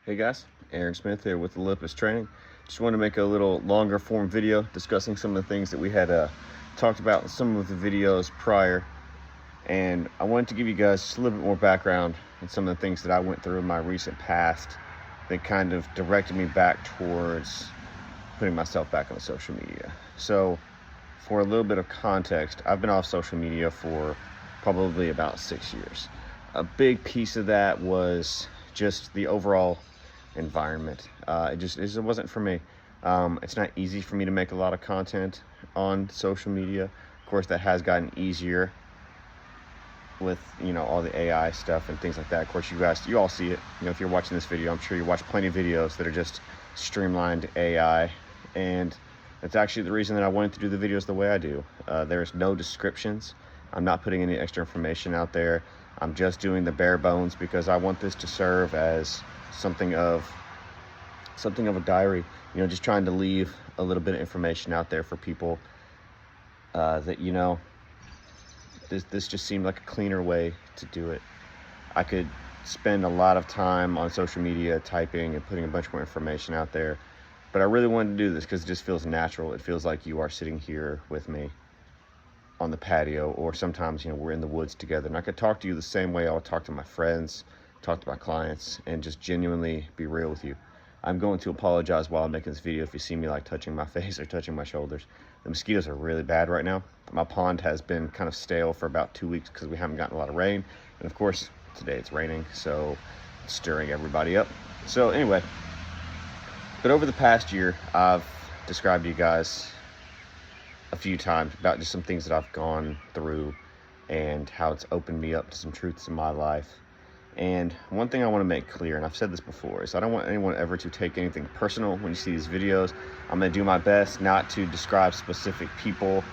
Hey guys, Aaron Smith here with Olympus Training. Just want to make a little longer form video discussing some of the things that we had talked about in some of the videos prior. And I wanted to give you guys just a little bit more background on some of the things that I went through in my recent past that kind of directed me back towards putting myself back on social media. So for a little bit of context, I've been off social media for probably about 6 years. A big piece of that was just the overall environment. It wasn't for me. It's not easy for me to make a lot of content on social media. Of course, that has gotten easier with all the AI stuff and things like that. Of course, you all see it. If you're watching this video, I'm sure you watch plenty of videos that are just streamlined AI, and that's actually the reason that I wanted to do the videos the way I do. There's no descriptions. I'm not putting any extra information out there. I'm just doing the bare bones because I want this to serve as something of a diary, just trying to leave a little bit of information out there for people that this just seemed like a cleaner way to do it. I could spend a lot of time on social media typing and putting a bunch more information out there, but I really wanted to do this because it just feels natural. It feels like you are sitting here with me on the patio, or sometimes we're in the woods together, and I could talk to you the same way I would talk to my friends, talk to my clients, and just genuinely be real with you. I'm going to apologize while I'm making this video if you see me like touching my face or touching my shoulders. The mosquitoes are really bad right now. My pond has been kind of stale for about 2 weeks because we haven't gotten a lot of rain, and of course today it's raining, so it's stirring everybody up. So anyway, but over the past year, I've described to you guys a few times about just some things that I've gone through and how it's opened me up to some truths in my life. And one thing I want to make clear, and I've said this before, is I don't want anyone ever to take anything personal when you see these videos. I'm going to do my best not to describe specific people.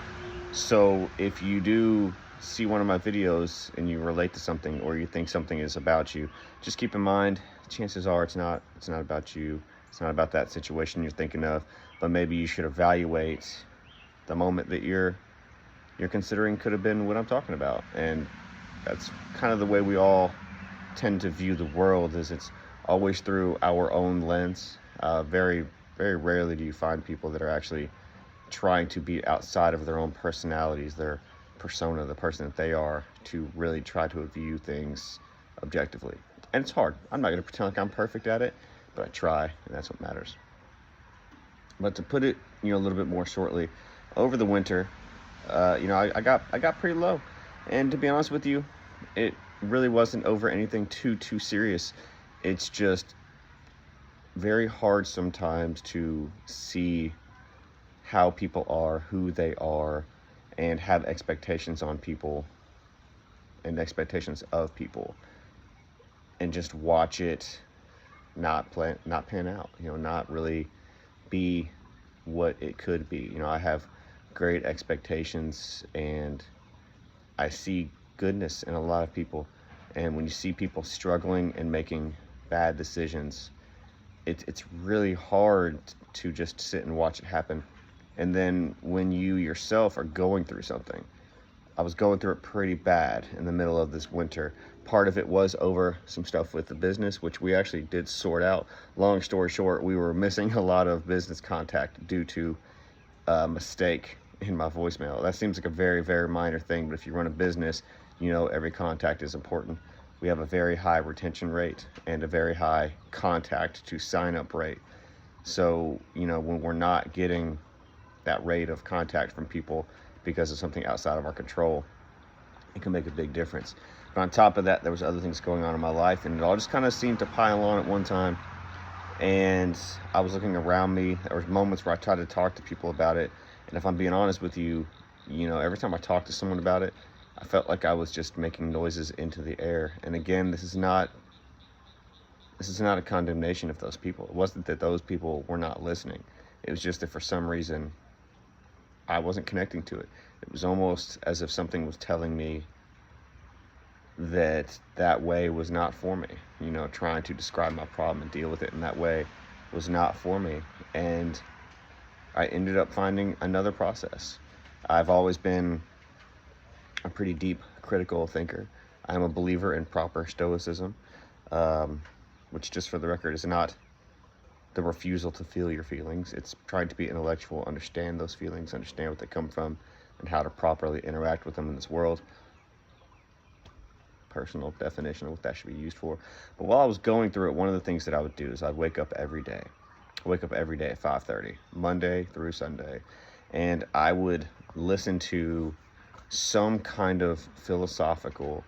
So if you do see one of my videos and you relate to something, or you think something is about you, just keep in mind, chances are it's not about you. It's not about that situation you're thinking of, but maybe you should evaluate the moment that you're considering could have been what I'm talking about. And that's kind of the way we all tend to view the world, is it's always through our own lens. Very, very rarely do you find people that are actually trying to be outside of their own personalities, their persona, the person that they are, to really try to view things objectively. And it's hard. I'm not going to pretend like I'm perfect at it, but I try, and that's what matters. But to put it a little bit more shortly, over the winter, I got pretty low, and to be honest with you, it really wasn't over anything too serious. It's just very hard sometimes to see how people are, who they are, and have expectations on people and expectations of people, and just watch it not pan out, not really be what it could be. I have great expectations, and I see goodness in a lot of people, and when you see people struggling and making bad decisions, it's really hard to just sit and watch it happen. And then when you yourself are going through something, I was going through it pretty bad in the middle of this winter. Part of it was over some stuff with the business, which we actually did sort out. Long story short, we were missing a lot of business contact due to a mistake in my voicemail. That seems like a very, very minor thing, but if you run a business, every contact is important. We have a very high retention rate and a very high contact to sign up rate. So, when we're not getting that rate of contact from people because of something outside of our control, it can make a big difference. But on top of that, there was other things going on in my life, and it all just kind of seemed to pile on at one time. And I was looking around me. There was moments where I tried to talk to people about it, and if I'm being honest with you, every time I talked to someone about it, I felt like I was just making noises into the air. And again, this is not a condemnation of those people. It wasn't that those people were not listening. It was just that for some reason I wasn't connecting to it. It was almost as if something was telling me that way was not for me. Trying to describe my problem and deal with it in that way was not for me. And I ended up finding another process. I've always been a pretty deep critical thinker. I'm a believer in proper stoicism. which, just for the record, is not the refusal to feel your feelings. It's trying to be intellectual, understand those feelings, understand what they come from, and how to properly interact with them in this world. Personal definition of what that should be used for. But while I was going through it, one of the things that I would do is I'd wake up every day. At 5:30, Monday through Sunday, and I would listen to some kind of philosophical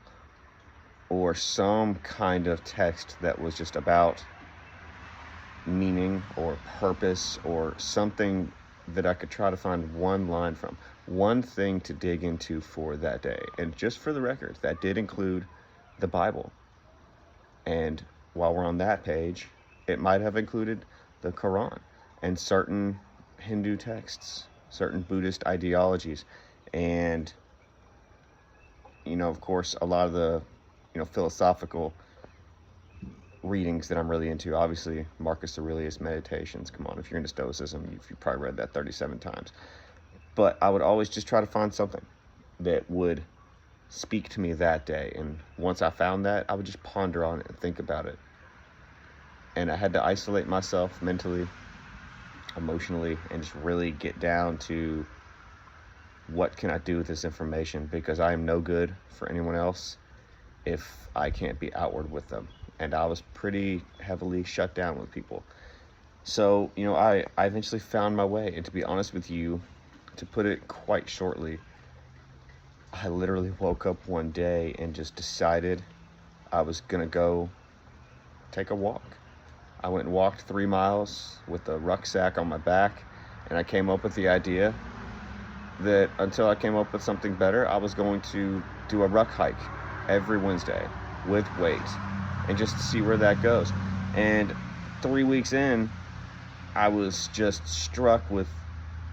or some kind of text that was just about meaning or purpose, or something that I could try to find one line from, one thing to dig into for that day. And just for the record, that did include the Bible. And while we're on that page, it might have included the Quran and certain Hindu texts, certain Buddhist ideologies, and, of course, a lot of the, philosophical readings that I'm really into. Obviously, Marcus Aurelius Meditations. Come on, if you're into Stoicism, you've probably read that 37 times. But I would always just try to find something that would speak to me that day. And once I found that, I would just ponder on it and think about it. And I had to isolate myself mentally, emotionally, and just really get down to what can I do with this information, because I am no good for anyone else if I can't be outward with them. And I was pretty heavily shut down with people. So, I eventually found my way. And to be honest with you, to put it quite shortly, I literally woke up one day and just decided I was going to go take a walk. I went and walked 3 miles with a rucksack on my back, and I came up with the idea that until I came up with something better, I was going to do a ruck hike every Wednesday with weights, and just to see where that goes. And 3 weeks in, I was just struck with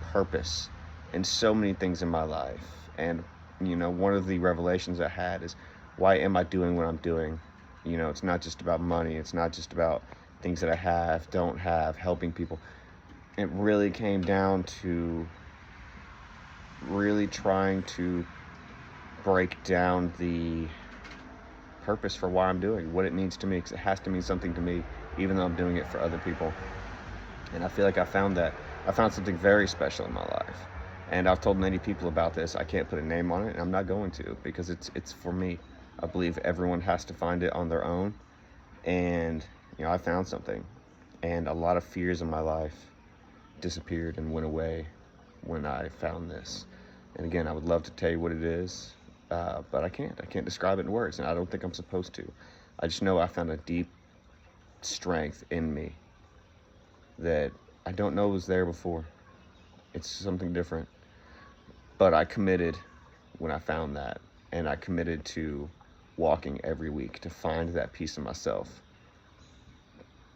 purpose in so many things in my life. And, one of the revelations I had is, why am I doing what I'm doing? It's not just about money. It's not just about things that I have, don't have, helping people. It really came down to really trying to break down the purpose for why I'm doing what it means to me, because it has to mean something to me, even though I'm doing it for other people. And I feel like I found something very special in my life. And I've told many people about this. I can't put a name on it, and I'm not going to, because it's for me. I believe everyone has to find it on their own. And I found something, and a lot of fears in my life disappeared and went away when I found this. And again, I would love to tell you what it is, but I can't describe it in words, and I don't think I'm supposed to. I just know I found a deep strength in me that I don't know was there before. It's something different. But I committed when I found that, and I committed to walking every week to find that piece of myself,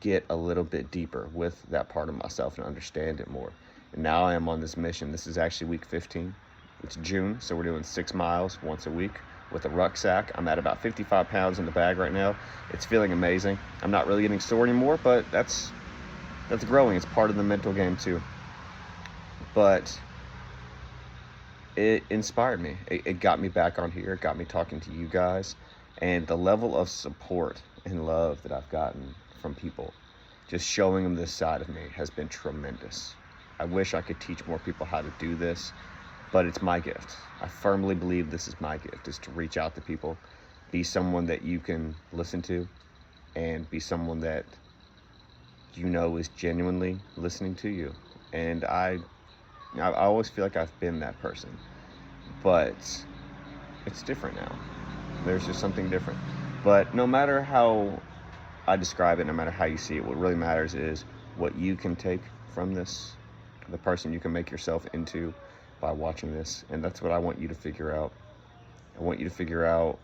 get a little bit deeper with that part of myself and understand it more. And now I am on this mission. This is actually week 15. It's June, so we're doing 6 miles once a week with a rucksack. I'm at about 55 pounds in the bag right now. It's feeling amazing. I'm not really getting sore anymore, but that's growing. It's part of the mental game too. But it inspired me. It got me back on here. It got me talking to you guys. And the level of support and love that I've gotten from people, just showing them this side of me, has been tremendous. I wish I could teach more people how to do this, but it's my gift. I firmly believe this is my gift, is to reach out to people, be someone that you can listen to, and be someone that is genuinely listening to you. And I always feel like I've been that person, but it's different now. There's just something different. But no matter how I describe it, no matter how you see it, what really matters is what you can take from this, the person you can make yourself into by watching this. And that's what I want you to figure out. I want you to figure out,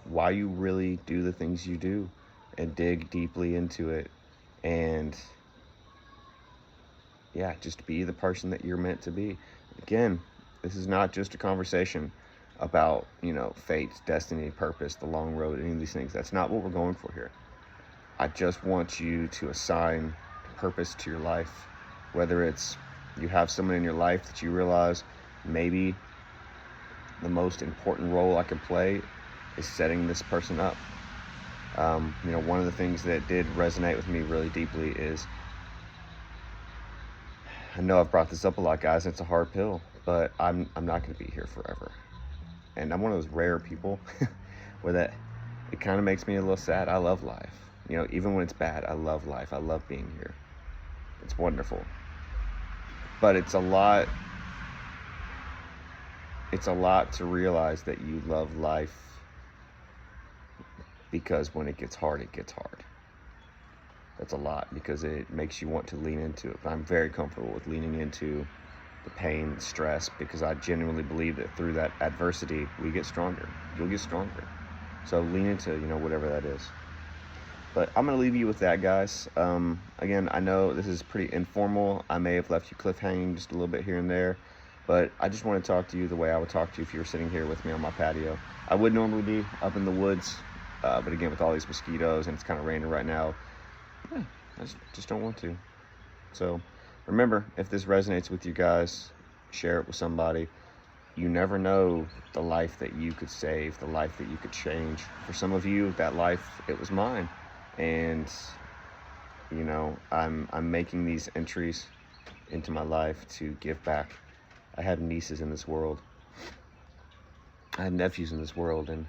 why you really do the things you do, and dig deeply into it. And just be the person that you're meant to be. Again, this is not just a conversation about, fate, destiny, purpose, the long road, any of these things. That's not what we're going for here. I just want you to assign purpose to your life, whether it's you have someone in your life that you realize maybe the most important role I can play is setting this person up. One of the things that did resonate with me really deeply is, I know I've brought this up a lot, guys. It's a hard pill, but I'm not going to be here forever. And I'm one of those rare people where that it kind of makes me a little sad. I love life. Even when it's bad, I love life. I love being here. It's wonderful. But it's a lot to realize that you love life, because when it gets hard, it gets hard. That's a lot, because it makes you want to lean into it. But I'm very comfortable with leaning into the pain, the stress, because I genuinely believe that through that adversity, we get stronger. You'll get stronger. So lean into, whatever that is. But I'm going to leave you with that, guys. Again, I know this is pretty informal. I may have left you cliffhanging just a little bit here and there, but I just want to talk to you the way I would talk to you if you were sitting here with me on my patio. I would normally be up in the woods, but again, with all these mosquitoes and it's kind of raining right now, I just don't want to. So remember, if this resonates with you guys, share it with somebody. You never know the life that you could save, the life that you could change. For some of you, that life, it was mine. And I'm making these entries into my life to give back. I have nieces in this world. I have nephews in this world, and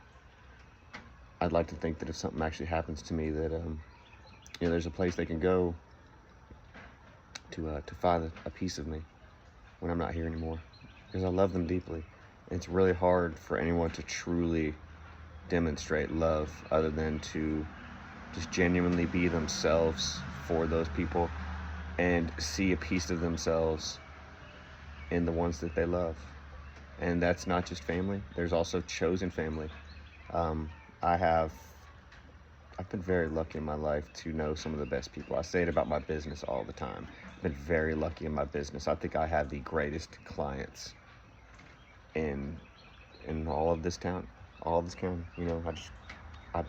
I'd like to think that if something actually happens to me, that there's a place they can go to find a piece of me when I'm not here anymore, because I love them deeply. And it's really hard for anyone to truly demonstrate love other than to just genuinely be themselves for those people and see a piece of themselves in the ones that they love. And that's not just family. There's also chosen family. I've been very lucky in my life to know some of the best people. I say it about my business all the time. I've been very lucky in my business. I think I have the greatest clients in all of this town, all of this county.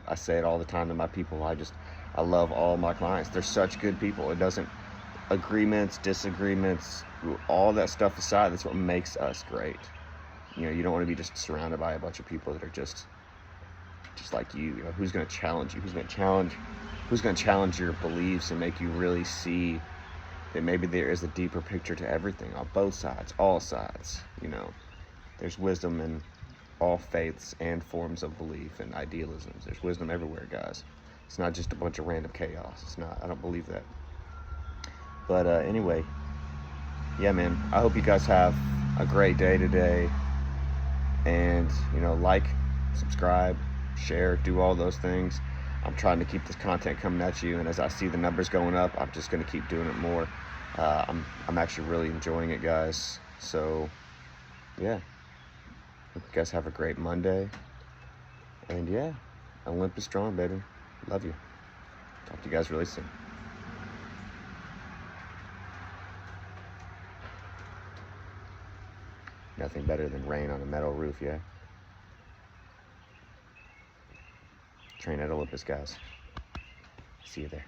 I say it all the time to my people. I love all my clients. They're such good people. It doesn't, agreements, disagreements, all that stuff aside, that's what makes us great. You don't want to be just surrounded by a bunch of people that are just like you. Who's going to challenge you? Who's going to challenge your beliefs and make you really see that maybe there is a deeper picture to everything on both sides, all sides. There's wisdom in all faiths and forms of belief and idealisms. There's wisdom everywhere, guys. It's not just a bunch of random chaos. It's not. I don't believe that. But anyway, yeah, man, I hope you guys have a great day today. And, like, subscribe, share, do all those things. I'm trying to keep this content coming at you, and as I see the numbers going up, I'm just going to keep doing it more. I'm actually really enjoying it, guys. So, yeah. Hope you guys have a great Monday. And, yeah, Olympus strong, baby. Love you. Talk to you guys really soon. Nothing better than rain on a metal roof, yeah? Train at Olympus, guys. See you there.